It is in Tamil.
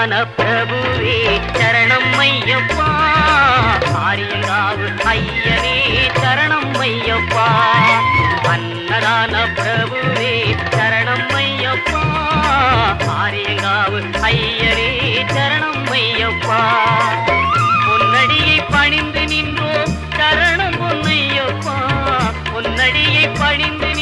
அன்னதான பிரபுவே சரணம் ஐயப்பா, ஆரியங்காவு ஐயனே சரணம் ஐயப்பா. அன்னதான பிரபுவே சரணம் ஐயப்பா, ஆரியங்காவு ஐயனே சரணம் ஐயப்பா. பொன்னடியை பணிந்து நின்றோம் சரணம் பொன்னையப்பா, பொன்னடியை பணிந்து